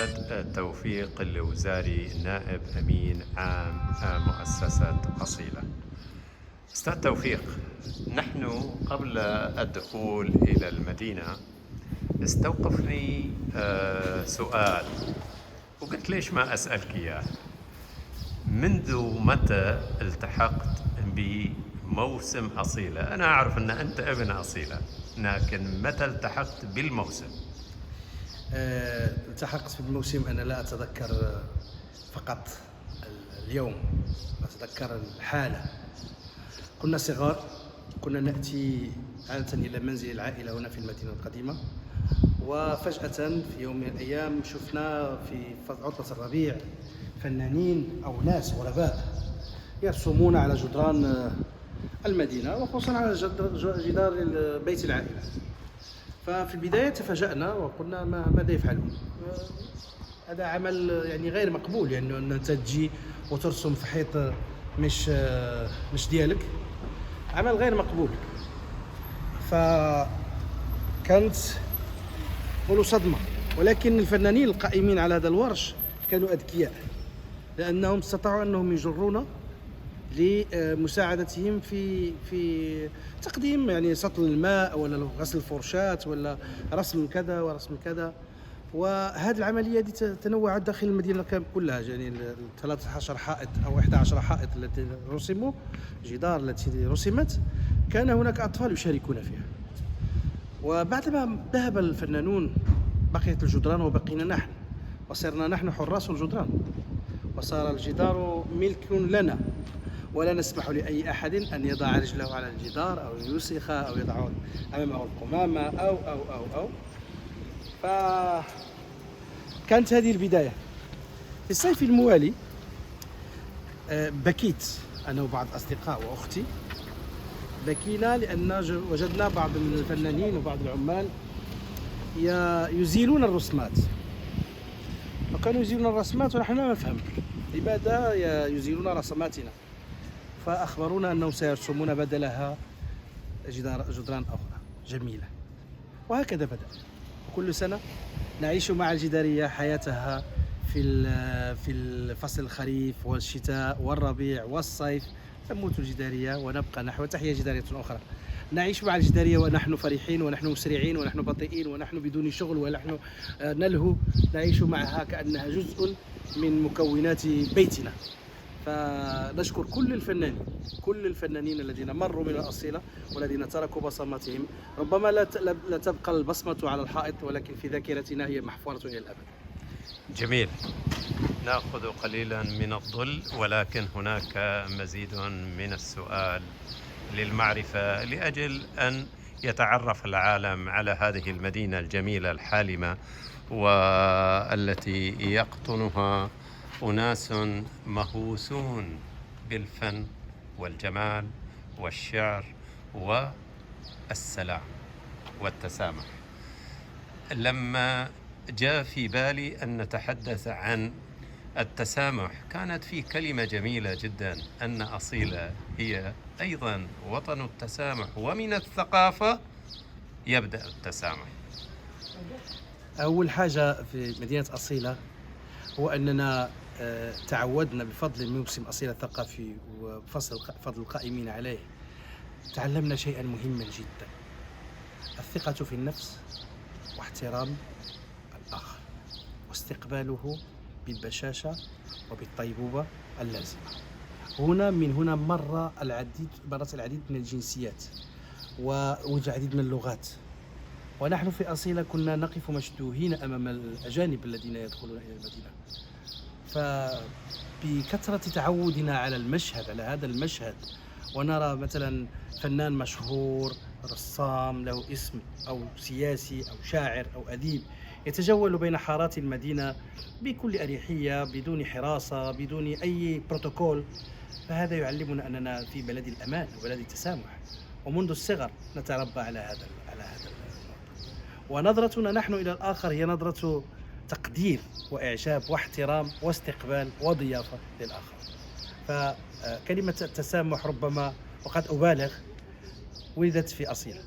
الأستاذ توفيق الوزاري، نائب أمين عام مؤسسة أصيلة. أستاذ توفيق، نحن قبل الدخول إلى المدينة استوقفني سؤال، وقلت ليش ما أسألك إياه. منذ متى التحقت بموسم أصيلة؟ أنا أعرف أن أنت ابن أصيلة، لكن متى التحقت بالموسم؟ التحقت بالموسم، أنا لا أتذكر فقط اليوم، أتذكر الحالة. كنا صغار، كنا نأتي عادة إلى منزل العائلة هنا في المدينة القديمة، وفجأة في يوم من الأيام شفنا في عطلة الربيع فنانين أو ناس غرباء يرسمون على جدران المدينة، وخصوصا على جدار بيت العائلة. ففي البداية تفاجأنا وقلنا ماذا يفعلون؟ هذا عمل يعني غير مقبول، يعني أن أنت تجي وترسم في حيط مش ديالك، عمل غير مقبول. فكانت ولو صدمة، ولكن الفنانين القائمين على هذا الورش كانوا أذكياء، لأنهم استطاعوا أنهم يجرونا لمساعدتهم في تقديم يعني سطل الماء ولا غسل الفرشات ولا رسم كذا ورسم كذا. وهذه العملية دي تنوعت داخل المدينة كلها، يعني 13 حائط أو 11 حائط التي رسموا، جدار التي رسمت، كان هناك أطفال يشاركون فيها. وبعدما ذهب الفنانون بقيت الجدران وبقينا نحن، وصرنا نحن حراس الجدران، وصار الجدار ملك لنا، ولا نسمح لأي أحد أن يضع رجله على الجدار أو يوسخ أو يضع أمامه القمامة أو فكانت هذه البداية. في الصيف الموالي بكيت أنا وبعض أصدقاء وأختي، بكينا لأن وجدنا بعض الفنانين وبعض العمال يزيلون الرسمات، وكانوا يزيلون الرسمات ونحن لا نفهم لماذا يزيلون رسماتنا. فأخبرونا أنهم سيرسمون بدلها جدران أخرى جميلة. وهكذا بدأ. كل سنة نعيش مع الجدارية حياتها في فصل الخريف والشتاء والربيع والصيف. تموت الجدارية ونبقى نحو تحيا جدارية أخرى. نعيش مع الجدارية ونحن فرحين ونحن مسرعين ونحن بطيئين ونحن بدون شغل ونحن نلهو. نعيش معها كأنها جزء من مكونات بيتنا. فنشكر كل الفنانين الذين مروا من الأصيلة والذين تركوا بصماتهم. ربما لا تبقى البصمة على الحائط، ولكن في ذاكرتنا هي محفورة إلى الأبد. جميل. نأخذ قليلا من الظل، ولكن هناك مزيد من السؤال للمعرفة، لأجل أن يتعرف العالم على هذه المدينة الجميلة الحالمة، والتي يقطنها أناس مهووسون بالفن والجمال والشعر والسلام والتسامح. لما جاء في بالي أن نتحدث عن التسامح، كانت في كلمة جميلة جدا، أن أصيلة هي أيضا وطن التسامح، ومن الثقافة يبدأ التسامح. أول حاجة في مدينة أصيلة هو أننا تعودنا بفضل موسم أصيلة الثقافي وفضل القائمين عليه، تعلمنا شيئا مهما جدا: الثقة في النفس واحترام الآخر واستقباله بالبشاشة وبالطيبوبة اللازمة. من هنا مرت العديد من الجنسيات والعديد من اللغات، ونحن في أصيلة كنا نقف مشدوهين أمام الأجانب الذين يدخلون إلى المدينة. فبكثرة تعودنا على هذا المشهد، ونرى مثلا فنان مشهور، رسام له اسم أو سياسي أو شاعر أو أديب يتجول بين حارات المدينة بكل أريحية، بدون حراسة، بدون أي بروتوكول، فهذا يعلمنا أننا في بلد الأمان وبلد التسامح. ومنذ الصغر نتربى على هذا ونظرتنا نحن إلى الآخر هي نظرة تقدير وإعجاب واحترام واستقبال وضيافة للآخر. فكلمة التسامح ربما، وقد أبالغ، ولدت في أصيلة.